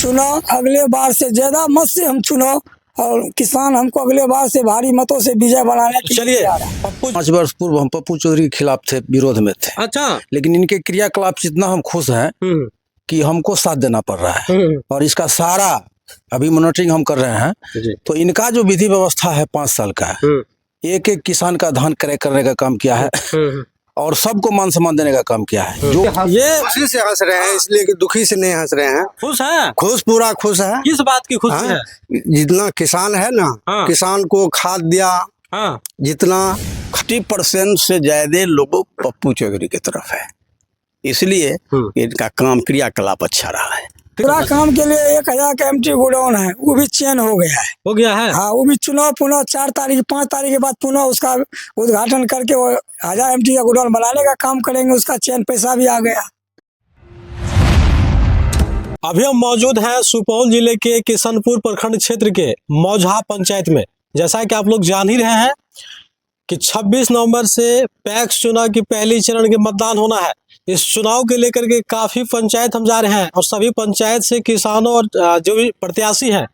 चुनाव अगले बार से ज्यादा मत से हम चुनाव और किसान हमको अगले बार से भारी मतों से विजय बनाने के लिए चलिए तैयार है। पप्पू 5 वर्ष पूर्व हम पप्पू चौधरी के खिलाफ थे, विरोध में थे, अच्छा लेकिन इनके क्रियाकलाप से इतना हम खुश हैं कि हमको साथ देना पड़ रहा है और इसका सारा अभी मॉनिटरिंग हम कर रहे हैं। जी। तो इनका जो विधि व्यवस्था है 5 साल का, एक एक किसान का धान क्रय करने का काम किया है और सबको मान सम्मान देने का काम किया है। जो ये खुशी से हंस रहे हैं, इसलिए कि दुखी से नहीं हंस रहे हैं। खुश है, खुश, पूरा खुश है। किस बात की खुशी हाँ, है? जितना किसान है ना, हाँ। किसान को खाद दिया, हाँ जितना 30% से ज्यादा लोग पप्पू चौधरी की तरफ है, इसलिए इनका काम क्रियाकलाप अच्छा रहा है। पूरा काम के लिए 1000 का एमटी गोडाउन है, वो भी चेन हो गया है। हो गया है। हाँ, वो भी चुनाव पुनः 4 तारीख 5 तारीख के बाद पुनः उसका उद्घाटन करके वो 1000 एमटी का गोडाउन बनाने का काम करेंगे। उसका चेन पैसा भी आ गया। अभी हम मौजूद हैं सुपौल जिले के किशनपुर प्रखंड क्षेत्र के मौजहा पंचायत में। जैसा कि आप लोग जान ही रहे हैं कि 26 नवंबर से पैक्स चुनाव की पहली चरण के मतदान होना है। इस चुनाव के लेकर के काफी पंचायत हम जा रहे हैं और सभी पंचायत से किसानों और जो भी प्रत्याशी हैं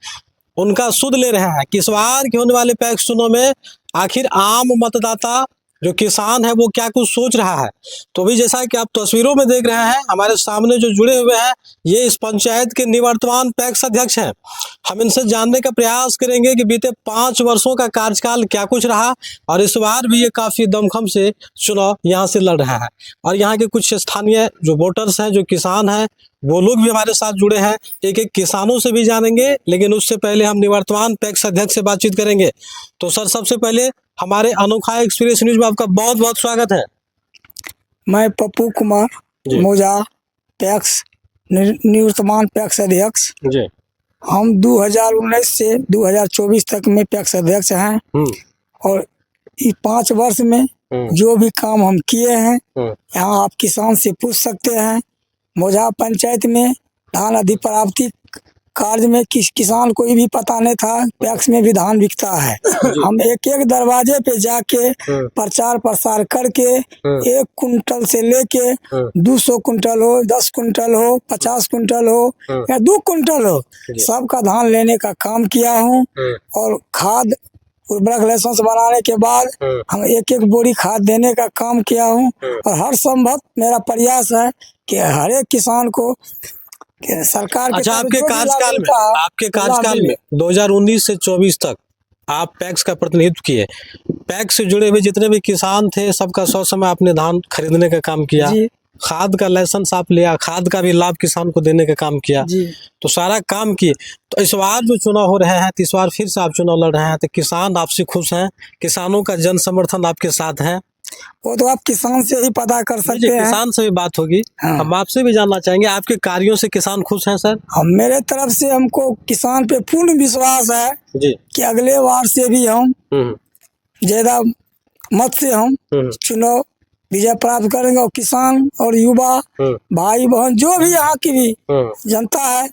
उनका सुध ले रहे हैं कि इस बार के होने वाले पैक्स चुनाव में आखिर आम मतदाता जो किसान है वो क्या कुछ सोच रहा है। तो भी जैसा कि आप तस्वीरों में देख रहे हैं, हमारे सामने जो जुड़े हुए हैं ये इस पंचायत के निवर्तमान पैक्स अध्यक्ष हैं। हम इनसे जानने का प्रयास करेंगे कि बीते 5 वर्षों का कार्यकाल क्या कुछ रहा और इस बार भी ये काफी दमखम से चुनाव यहाँ से लड़ रहा है। और यहाँ के कुछ स्थानीय जो वोटर्स हैं, जो किसान हैं, वो लोग भी हमारे साथ जुड़े हैं। एक एक किसानों से भी जानेंगे, लेकिन उससे पहले हम निवर्तमान पैक्स अध्यक्ष से बातचीत करेंगे। तो सर, सबसे पहले हमारे अनोखा एक्सपीरियंस न्यूज में आपका बहुत बहुत स्वागत है। मैं पप्पू कुमार, मौजा पैक्स निवर्तमान पैक्स अध्यक्ष। जी। हम 2019 से 2024 तक में पैक्स अध्यक्ष हैं और इस 5 वर्ष में जो भी काम हम किए हैं यहाँ आप किसान से पूछ सकते हैं। मौजा पंचायत में धान अधिप्राप्ति कार्य में किसान कोई भी पता नहीं था, पैक्स में भी धान बिकता है। हम एक एक दरवाजे पे जाके प्रचार प्रसार करके 1 कुंटल से लेके 200 कुंटल हो, 10 कुंटल हो, 50 कुंटल हो या 2 कुंटल हो, सबका धान लेने का काम किया हूँ। और खाद उर्वरक लाइसेंस बनाने के बाद हम एक एक बोरी खाद देने का काम किया हूँ। और हर संभव मेरा प्रयास है कि हर एक किसान को सरकार के। अच्छा, आपके कार्यकाल में 2019 से 24 तक आप पैक्स का प्रतिनिधित्व किए। पैक्स से जुड़े हुए जितने भी किसान थे सबका सौ समय आपने धान खरीदने का काम किया, खाद का लाइसेंस आप लिया, खाद का भी लाभ किसान को देने का काम किया। तो सारा काम किए। तो इस बार जो चुनाव हो रहे हैं, इस बार फिर से आप चुनाव लड़ रहे हैं, तो किसान आपसे खुश हैं, किसानों का जन समर्थन आपके साथ है? वो तो आप किसान से ही पता कर सकते हैं। किसान से भी बात होगी। हाँ। हम आपसे भी जानना चाहेंगे, आपके कार्यों से किसान खुश हैं सर? हम मेरे तरफ से हमको किसान पे पूर्ण विश्वास है जी कि अगले बार से भी हम ज्यादा मत से हम चुनाव विजय प्राप्त करेंगे। और किसान और युवा भाई बहन जो भी यहाँ की भी जनता है,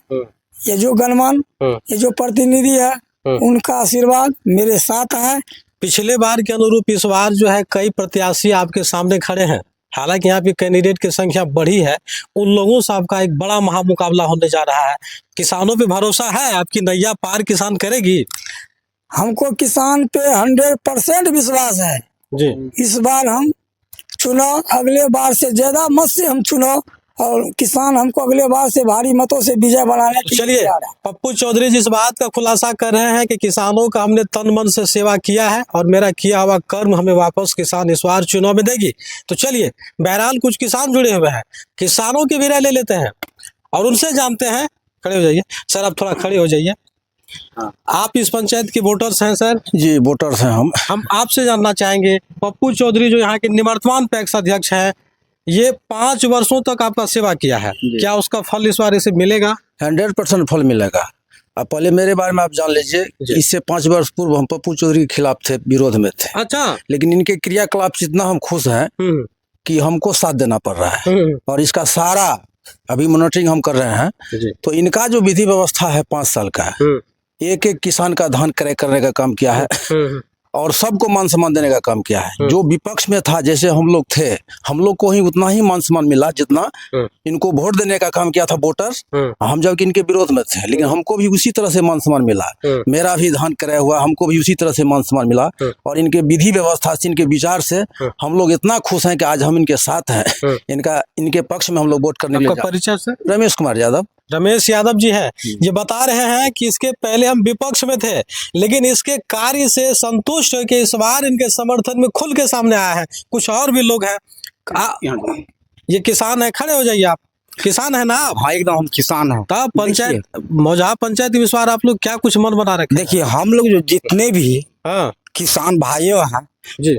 ये जो गणमान्य, ये जो प्रतिनिधि है, उनका आशीर्वाद मेरे साथ है। पिछले बार के अनुरूप इस बार जो है कई प्रत्याशी आपके सामने खड़े हैं। हालांकि यहाँ पे कैंडिडेट की संख्या बढ़ी है, उन लोगों से आपका एक बड़ा महामुकाबला होने जा रहा है। किसानों पे भरोसा है, आपकी नैया पार किसान करेगी? हमको किसान पे 100% विश्वास है जी। इस बार हम चुनाव अगले बार से ज्यादा मत से हम चुनाव और किसान हमको अगले बार से भारी मतों से विजय बनाने के लिए चलिए, तैयार है। पप्पू चौधरी जी इस बात का खुलासा कर रहे हैं कि किसानों का हमने तन मन से सेवा किया है और मेरा किया हुआ कर्म हमें वापस किसान इस बार चुनाव में देगी। तो चलिए, बहरहाल कुछ किसान जुड़े हुए हैं, किसानों की भी राय ले लेते हैं और उनसे जानते हैं। खड़े हो जाइए सर, आप थोड़ा खड़े हो जाइए। आप इस पंचायत के वोटर्स हैं सर? जी, वोटर्स हैं हम आपसे जानना चाहेंगे, पप्पू चौधरी जो यहाँ के निवर्तमान पैक्स अध्यक्ष हैं, ये 5 वर्षों तक आपका सेवा किया है, क्या उसका फल इस बार इसे मिलेगा? 100% फल मिलेगा। अब पहले मेरे बारे में आप जान लीजिए, इससे 5 वर्ष पूर्व हम पप्पू चौधरी के खिलाफ थे, विरोध में थे। अच्छा। लेकिन इनके क्रियाकलाप से इतना हम खुश हैं कि हमको साथ देना पड़ रहा है और इसका सारा अभी मॉनिटरिंग हम कर रहे हैं। तो इनका जो विधि व्यवस्था है 5 साल का, एक एक किसान का धान क्रय करने का काम किया है और सबको मान सम्मान देने का काम किया है। जो विपक्ष में था, जैसे हम लोग थे, हम लोग को ही उतना ही मान सम्मान मिला जितना इनको वोट देने का काम किया था वोटर। हम जबकि इनके विरोध में थे, लेकिन हमको भी उसी तरह से मान सम्मान मिला। मेरा भी धान क्रय हुआ, हमको भी उसी तरह से मान सम्मान मिला। और इनके विधि व्यवस्था से, इनके विचार से हम लोग इतना खुश हैं कि आज हम इनके साथ हैं। इनके पक्ष में हम लोग वोट करने के लिए। परिचय से? रमेश कुमार यादव। रमेश यादव जी है, ये बता रहे हैं कि इसके पहले हम विपक्ष में थे, लेकिन इसके कार्य से संतुष्ट होकर इस बार इनके समर्थन में खुल के सामने आया है। कुछ और भी लोग हैं। ये किसान है, खड़े हो जाइए आप। किसान है ना आप? हाँ, एकदम हम किसान हैं। तब पंचायत, मौजहा पंचायत इस बार आप लोग क्या कुछ मन बना रखे? देखिए, हम लोग जो जितने भी हाँ किसान भाइयों हैं जी,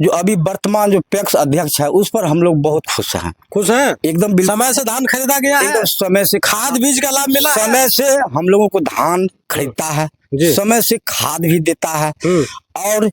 जो अभी वर्तमान जो पैक्स अध्यक्ष है, उस पर हम लोग बहुत खुश हैं। खुश हैं एकदम समय से धान खरीदा गया है, एकदम समय से खाद बीज का लाभ मिला है? समय से हम लोगों को धान खरीदता है, जी। समय से खाद भी देता है। और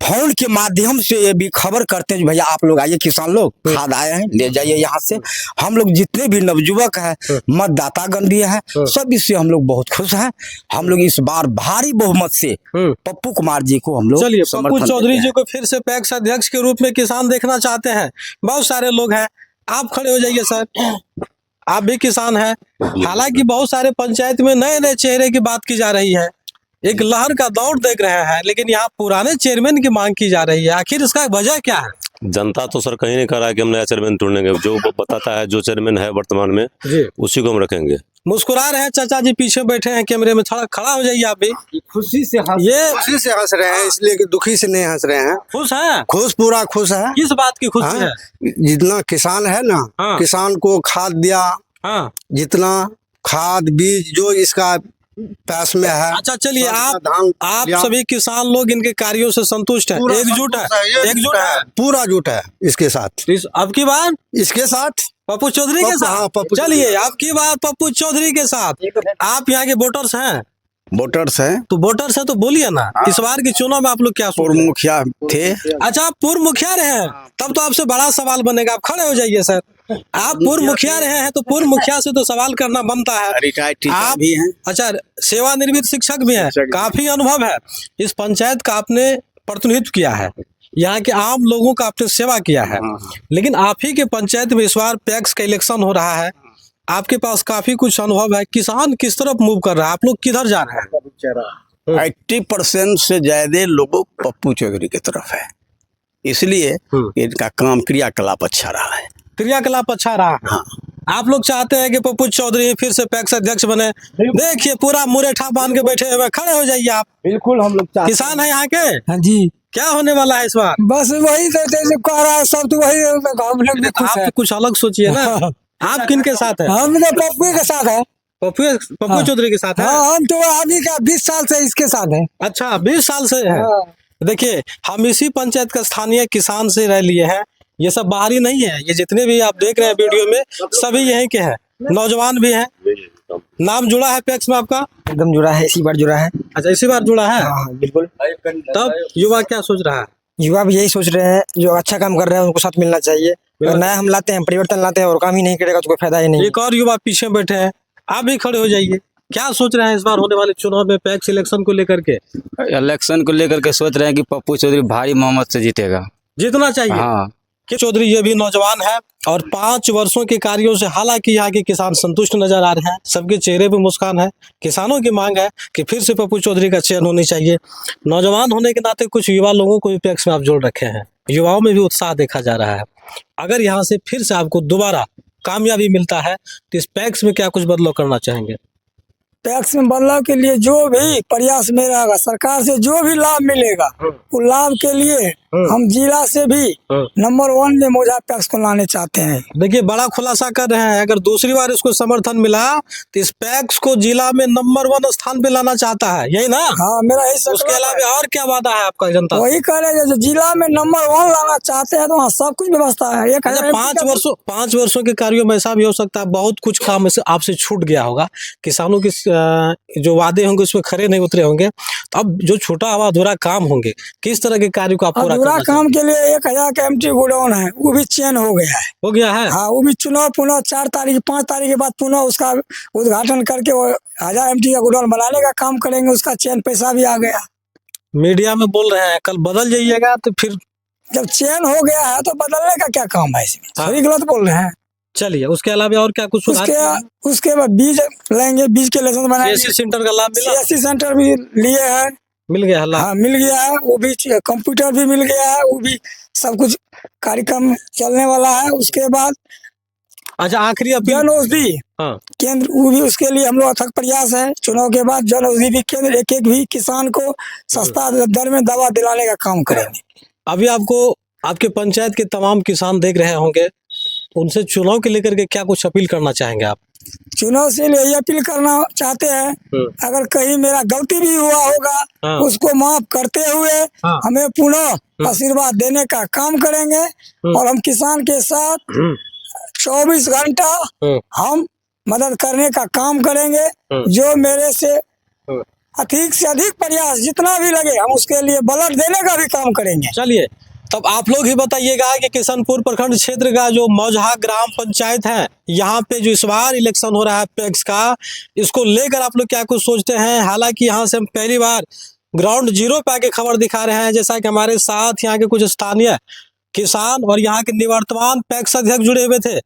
फोन के माध्यम से ये भी खबर करते हैं भैया आप लोग आइए, किसान लोग खाद आए हैं, ले जाइए यहाँ से। हम लोग जितने भी नवयुवक हैं, मतदातागण भी हैं, सब इससे हम लोग बहुत खुश हैं। हम लोग इस बार भारी बहुमत से पप्पू कुमार जी को हम लोग चलिए, पप्पू समर्थन चौधरी देते जी हैं। को फिर से पैक्स अध्यक्ष के रूप में किसान देखना चाहते हैं। बहुत सारे लोग हैं। आप खड़े हो जाइए सर, आप भी किसान हैं। हालांकि बहुत सारे पंचायत में नए नए चेहरे की बात की जा रही है, एक लहर का दौर देख रहे हैं, लेकिन यहाँ पुराने चेयरमैन की मांग की जा रही है। आखिर इसका वजह क्या है? जनता तो सर कहीं नहीं कह रहा है कि हम नया चेयरमैन ढूंढेंगे। जो बताता है, जो चेयरमैन है वर्तमान में, जी, उसी को हम रखेंगे। मुस्कुरा रहे हैं चाचा जी, पीछे बैठे हैं कैमरे में। थोड़ा खड़ा हो जाइए आप भी। खुशी से ये खुशी से हंस रहे हैं, इसलिए कि दुखी से नहीं हंस रहे हैं। खुश है? खुश, पूरा खुश है। किस बात की खुशी है? जितना किसान है ना, हाँ। किसान को खाद दिया, हाँ, जितना खाद बीज जो इसका पास में है। अच्छा चलिए, धान आप लिया। सभी किसान लोग इनके कार्यों से संतुष्ट हैं, एकजुट है, एकजुट है, पूरा जुट है इसके साथ। अब की बार इसके साथ पप्पू चौधरी के हाँ, साथ। पप्पू चलिए, अब की बार पप्पू चौधरी के साथ। आप यहाँ के वोटर्स हैं, वोटर्स हैं, तो वोटर्स हैं तो बोलिए ना, इस बार के चुनाव में आप लोग क्या सोच पूर्व रहे हैं? मुखिया थे। अच्छा, आप पूर्व मुखिया रहे हैं, तब तो आपसे बड़ा सवाल बनेगा। आप खड़े हो जाइए सर। आप पूर्व मुखिया रहे हैं तो पूर्व मुखिया से तो सवाल करना बनता है। रिटायर्ड टीचर आप भी हैं। अच्छा, सेवानिवृत्त शिक्षक भी हैं, काफी अनुभव है। इस पंचायत का आपने प्रतिनिधित्व किया है, यहाँ के आम लोगों का आपने सेवा किया है, लेकिन आप ही के पंचायत में इस बार पैक्स का इलेक्शन हो रहा है। आपके पास काफी कुछ अनुभव है। किसान किस तरफ मूव कर रहा है, आप लोग किधर जा रहे हैं? 80% से ज्यादा लोगों पप्पू चौधरी की तरफ है, इसलिए इनका काम क्रियाकलाप अच्छा रहा है। क्रियाकलाप अच्छा रहा है। हाँ। आप लोग चाहते हैं कि पप्पू चौधरी फिर से पैक्स अध्यक्ष बने? देखिए, पूरा मुरेठा बांध के बैठे हुए। खड़े हो जाइए आप। बिल्कुल, हम लोग किसान है यहाँ के। हाँ जी, क्या होने वाला है इस बार? बस वही तो जैसे कह रहा है सब, तो वही हम लोग भी खुश आप है। तो कुछ अलग सोचिए ना। आप किन के साथ है? हम तो पप्पू के साथ है। पप्पू चौधरी के साथ है? हाँ, हम तो अभी का 20 साल से इसके साथ है। अच्छा, 20 साल से है। देखिए, हम इसी पंचायत का स्थानीय किसान से रह लिए हैं। ये सब बाहरी नहीं है, ये जितने भी आप देख रहे हैं वीडियो में, सभी यहीं के हैं, नौजवान भी हैं। नाम जुड़ा है पैक्स में आपका? एकदम जुड़ा है, इसी बार जुड़ा है। अच्छा, इसी बार जुड़ा है। हाँ, बिल्कुल। तब युवा क्या सोच रहा है? युवा भी यही सोच रहे हैं, जो अच्छा काम कर रहे हैं उनको साथ मिलना चाहिए। और नया हम लाते हैं, परिवर्तन लाते हैं, और काम ही नहीं करेगा तो कोई फायदा ही नहीं। एक और युवा पीछे बैठे हैं, आप भी खड़े हो जाइए। क्या सोच रहे हैं इस बार होने वाले चुनाव में पैक्स इलेक्शन को लेकर के? इलेक्शन को लेकर के सोच रहे हैं कि पप्पू चौधरी भारी मोहम्मद से जीतेगा। जीतना चाहिए। हाँ, कि चौधरी ये भी नौजवान है और 5 वर्षों के कार्यों से हालांकि यहाँ के किसान संतुष्ट नजर आ रहे हैं। सबके चेहरे पे मुस्कान है। किसानों की मांग है कि फिर से पप्पू चौधरी का चयन होनी चाहिए। नौजवान होने के नाते कुछ युवा लोगों को भी पैक्स में आप जोड़ रखे हैं, युवाओं में भी उत्साह देखा जा रहा है। अगर यहाँ से फिर से आपको दोबारा कामयाबी मिलता है तो इस पैक्स में क्या कुछ बदलाव करना चाहेंगे? टैक्स में बदलाव के लिए जो भी प्रयास में रहेगा, सरकार से जो भी लाभ मिलेगा, वो लाभ के लिए हम जिला से भी नंबर 1 में मौजहा पैक्स को लाने चाहते हैं। देखिए, बड़ा खुलासा कर रहे हैं। अगर दूसरी बार इसको समर्थन मिला तो इस पैक्स को जिला में नंबर 1 स्थान पे लाना चाहता है, यही ना? हाँ, मेरा यही उसके संकल्प है। अलावा और क्या वादा है आपका जनता से? वही कह रहे हैं, जो जिला में नंबर 1 लाना चाहते हैं तो वहाँ सब कुछ व्यवस्था है। एक अच्छा, 5 वर्षों के कार्यों में ऐसा भी हो सकता है बहुत कुछ काम आपसे छूट गया होगा, किसानों की जो वादे होंगे उसमें खरे नहीं उतरे होंगे। तो अब जो छूटा हुआ अधूरा काम होंगे, किस तरह के कार्य को आप पूरा अधूरा करना काम के लिए 1000 का एमटी गोडाउन है, वो भी चयन हो गया है। हो गया है? हाँ, वो भी चुनाव पुनः 4 तारीख 5 तारीख के बाद पुनः उसका उद्घाटन करके वो 1000 एमटी का गोडाउन बनाने का काम करेंगे। उसका चयन पैसा भी आ गया। मीडिया में बोल रहे हैं, कल बदल जाइएगा तो फिर जब चेंज हो गया है तो बदलने का क्या काम है इसमें? हाँ। सभी गलत बोल रहे हैं। चलिए, उसके अलावा और क्या कुछ सुधार उसके बाद बीज लेंगे, बीज के लाइसेंस बनाएंगे। CSC सेंटर का लाभ मिला? CSC सेंटर भी लिए हैं। मिल गया है लाभ? हाँ मिल गया है, वो भी कंप्यूटर भी मिल गया है, वो भी सब कुछ कार्यक्रम चलने वाला है। उसके बाद अच्छा, आखिरी अपील। जन औषधि हाँ, केंद्र, वो भी उसके लिए हम लोग अथक प्रयास है। चुनाव के बाद जन औषधि भी केंद्र एक एक भी किसान को सस्ता दर में दवा दिलाने का काम करेंगे। अभी आपको आपके पंचायत के तमाम किसान देख रहे होंगे, उनसे चुनाव के लेकर के क्या कुछ अपील करना चाहेंगे आप? चुनाव से यही अपील करना चाहते हैं, अगर कहीं मेरा गलती भी हुआ होगा हाँ। उसको माफ करते हुए हाँ। हमें पुनः आशीर्वाद देने का काम करेंगे और हम किसान के साथ 24 घंटा हम मदद करने का काम करेंगे। जो मेरे से अधिक प्रयास जितना भी लगे हम उसके लिए ब्लड देने का भी काम करेंगे। चलिए, तब आप लोग ही बताइएगा कि किशनपुर प्रखंड क्षेत्र का जो मौजहा ग्राम पंचायत है, यहाँ पे जो इस बार इलेक्शन हो रहा है पैक्स का, इसको लेकर आप लोग क्या कुछ सोचते हैं? हालांकि यहाँ से हम पहली बार ग्राउंड जीरो पे आके खबर दिखा रहे हैं, जैसा कि हमारे साथ यहाँ के कुछ स्थानीय किसान और यहाँ के निवर्तमान पैक्स अध्यक्ष जुड़े हुए थे।